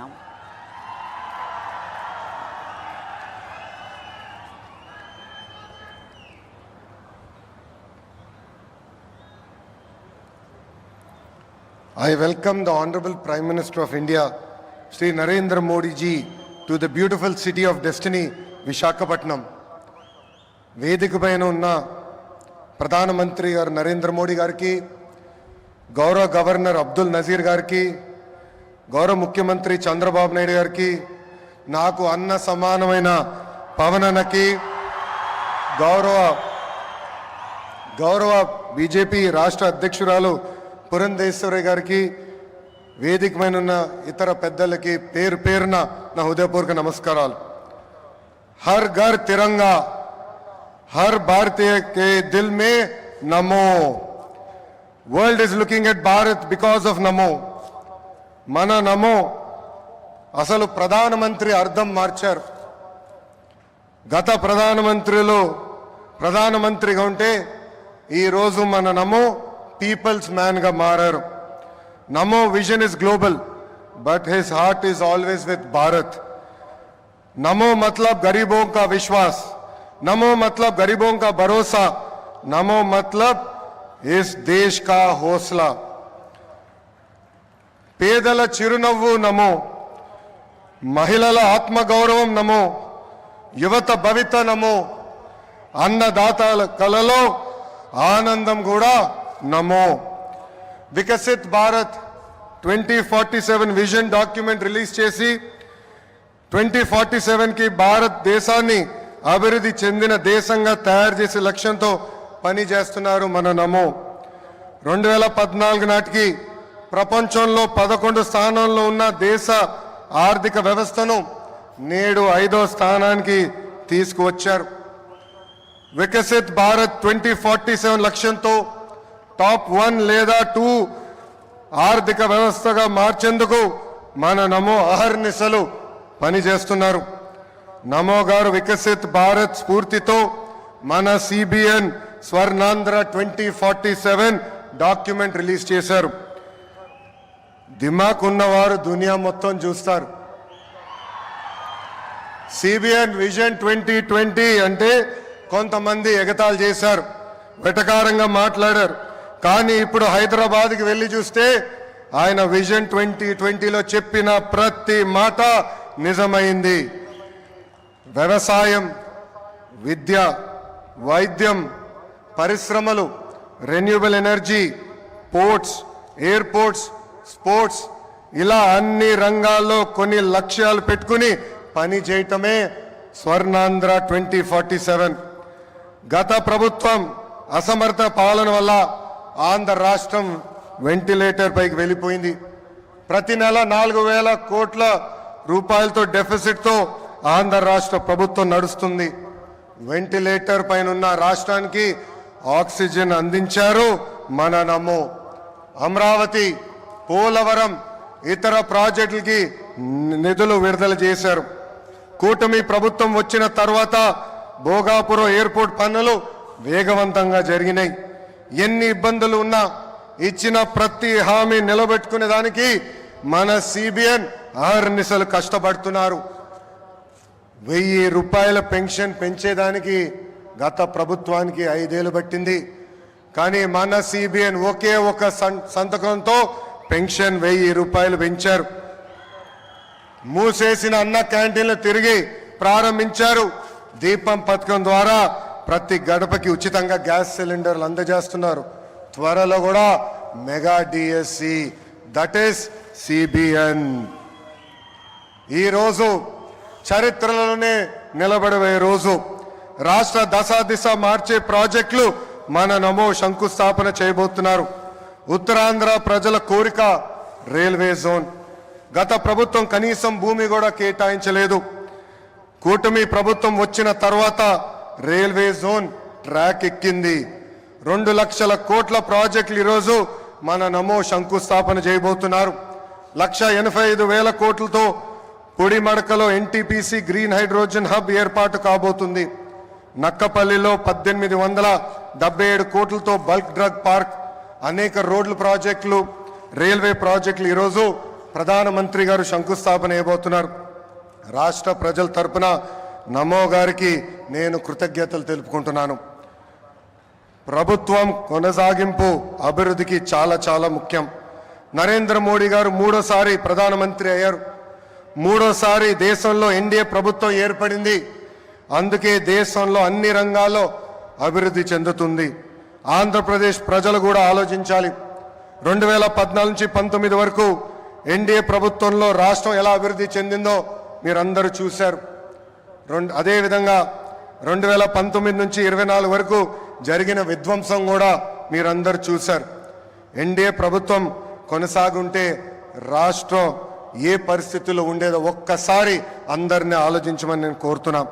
కోరుతున్నాం. I welcome the Honorable Prime Minister of India, Shri Narendra Modi ji, to the beautiful city of destiny, Visakhapatnam. వేదిక పైన ఉన్న ప్రధానమంత్రి గారు నరేంద్ర మోడీ గారికి, గౌరవ గవర్నర్ అబ్దుల్ నజీర్ గారికి, గౌరవ ముఖ్యమంత్రి చంద్రబాబు నాయుడు గారికి, నాకు అన్న సమానమైన పవనన్నకి, గౌరవ బీజేపీ రాష్ట్ర అధ్యక్షురాలు పురంధేశ్వరి గారికి, వేదిక పైన ఉన్న ఇతర పెద్దలకి పేరు పేరున నా హృదయపూర్వక నమస్కారాలు. హర్ ఘర్ తిరంగా, हर भारतीय के दिल में नमो. World is looking at Bharat because of नमो. మన నమో అసలు ప్రధానమంత్రి అర్థం మార్చారు. గత ప్రధానమంత్రిగా ఉంటే ఈరోజు మన నమో పీపుల్స్ మ్యాన్గా మారారు. నమో vision is global but his heart is always with Bharat. నమో मतलब गरीबों का विश्वास, नमो मतलब गरीबों का भरोसा, नमो मतलब इस देश का हौसला. పేదల చిరునవ్వు నమో, మహిళల ఆత్మగౌరవం నమో, యువత భవిత నమో, అన్నదాతల కలలో ఆనందం కూడా నమో. Viksit Bharat 2047 vision document release చేసి 2047కి భారతదేశాన్ని అభివృద్ధి చెందిన దేశంగా తయారు చేసే లక్ష్యంతో పనిచేస్తున్నారు మన నమో. 2014 నాటికి ప్రపంచంలో 11 స్థానంలో ఉన్న దేశ ఆర్థిక వ్యవస్థను నేడు 5వ స్థానానికి తీసుకువచ్చారు. వికసిత్ భారత్ 2047 లక్ష్యంతో టాప్ 1 లేదా 2 ఆర్థిక వ్యవస్థగా మార్చేందుకు మన నమో అహర్నిశలు పనిచేస్తున్నారు. నమో గారు వికసిత్ భారత్ స్ఫూర్తితో మన సిబిఎన్ స్వర్ణాంధ్ర 2047 డాక్యుమెంట్ రిలీజ్ చేశారు. దిమాక్ ఉన్నవారు దునియా మొత్తం చూస్తారు. సిబిఎన్ విజన్ 2020 అంటే కొంతమంది ఎగతాళి చేశారు, వెటకారంగా మాట్లాడారు. కానీ ఇప్పుడు హైదరాబాద్కి వెళ్ళి చూస్తే ఆయన విజన్ 2020లో చెప్పిన ప్రతి మాట నిజమైంది. వ్యవసాయం, విద్య, వైద్యం, పరిశ్రమలు, renewable energy, ports, airports, sports, ఇలా అన్ని రంగాల్లో కొన్ని లక్ష్యాలు పెట్టుకుని పని చేయటమే స్వర్ణాంధ్ర 2047. గత ప్రభుత్వం అసమర్థ పాలన వల్ల ఆంధ్ర రాష్ట్రం వెంటిలేటర్ పైకి వెళ్ళిపోయింది. ప్రతి నెల 4,000 కోట్ల రూపాయలతో డెఫిసిట్తో ఆంధ్ర రాష్ట్ర ప్రభుత్వం నడుస్తుంది. వెంటిలేటర్ పైన ఉన్న రాష్ట్రానికి ఆక్సిజన్ అందించారు మన నమో. అమరావతి, పోలవరం, ఇతర ప్రాజెక్టులకి నిధులు విడుదల చేశారు. కూటమి ప్రభుత్వం వచ్చిన తర్వాత భోగాపురం ఎయిర్పోర్ట్ పనులు వేగవంతంగా జరిగినాయి. ఎన్ని ఇబ్బందులు ఉన్నా ఇచ్చిన ప్రతి హామీ నిలబెట్టుకునే దానికి మన సిబిఎన్ అహర్నిశలు కష్టపడుతున్నారు. 1,000 రూపాయల పెన్షన్ పెంచేదానికి గత ప్రభుత్వానికి 5 ఏళ్ళు పట్టింది. కానీ మన సిబిఎన్ ఒకే ఒక సంతకంతో పెన్షన్ 1,000 రూపాయలు పెంచారు. మూసేసిన అన్న క్యాంటీన్లు తిరిగి ప్రారంభించారు. దీపం పథకం ద్వారా ప్రతి గడపకి ఉచితంగా గ్యాస్ సిలిండర్లు అందజేస్తున్నారు. త్వరలో కూడా mega DSC, that is CBN. ఈరోజు చరిత్రలోనే నిలబడే రోజు. రాష్ట్ర దశ మార్చే ప్రాజెక్టులు మన నమో శంకుస్థాపన చేయబోతున్నారు. ఉత్తరాంధ్ర ప్రజల కోరిక రైల్వే జోన్. గత ప్రభుత్వం కనీసం భూమి కూడా కేటాయించలేదు. కూటమి ప్రభుత్వం వచ్చిన తర్వాత రైల్వే జోన్ ట్రాక్ ఎక్కింది. 2 లక్షల కోట్ల ప్రాజెక్టులు ఈరోజు మన నమో శంకుస్థాపన చేయబోతున్నారు. 1,85,000 కోట్లతో పొడిమడకలో ఎన్టీపీసీ గ్రీన్ హైడ్రోజన్ హబ్ ఏర్పాటు కాబోతుంది. నక్కపల్లిలో 1,877 కోట్లతో బల్క్ డ్రగ్ పార్క్, అనేక రోడ్ల ప్రాజెక్టులు, రైల్వే ప్రాజెక్టులు ఈరోజు ప్రధానమంత్రి గారు శంకుస్థాపన చేయబోతున్నారు. రాష్ట్ర ప్రజల తరపున నమో గారికి నేను కృతజ్ఞతలు తెలుపుకుంటున్నాను. ప్రభుత్వం కొనసాగింపు అభివృద్ధికి చాలా చాలా ముఖ్యం. నరేంద్ర మోడీ గారు మూడోసారి ప్రధానమంత్రి అయ్యారు. మూడోసారి దేశంలో ఎన్డీఏ ప్రభుత్వం ఏర్పడింది. అందుకే దేశంలో అన్ని రంగాల్లో అభివృద్ధి చెందుతుంది. ఆంధ్రప్రదేశ్ ప్రజలు కూడా ఆలోచించాలి. 2014 నుంచి 19 వరకు ఎన్డీఏ ప్రభుత్వంలో రాష్ట్రం ఎలా అభివృద్ధి చెందిందో మీరందరూ చూశారు. అదేవిధంగా 2019 నుంచి 24 వరకు జరిగిన విధ్వంసం కూడా మీరందరూ చూశారు. ఎన్డీఏ ప్రభుత్వం కొనసాగుంటే రాష్ట్రం ఏ పరిస్థితుల్లో ఉండేదో ఒక్కసారి అందరినీ ఆలోచించమని నేను కోరుతున్నా.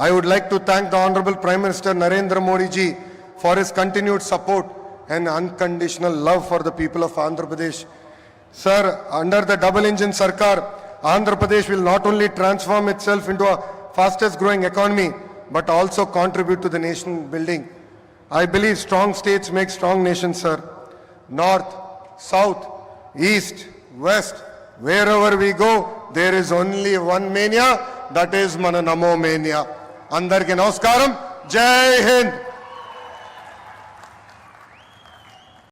I would like to thank the Honorable Prime Minister Narendra Modi ji for his continued support and unconditional love for the people of Andhra Pradesh. Sir, under the double engine Sarkar, Andhra Pradesh will not only transform itself into a fastest growing economy but also contribute to the nation building. I believe strong states make strong nations, sir. North, south, east, west, wherever we go, there is only one mania, that is Mana Namo Mania. Andarki Namaskaram, Jai Hind.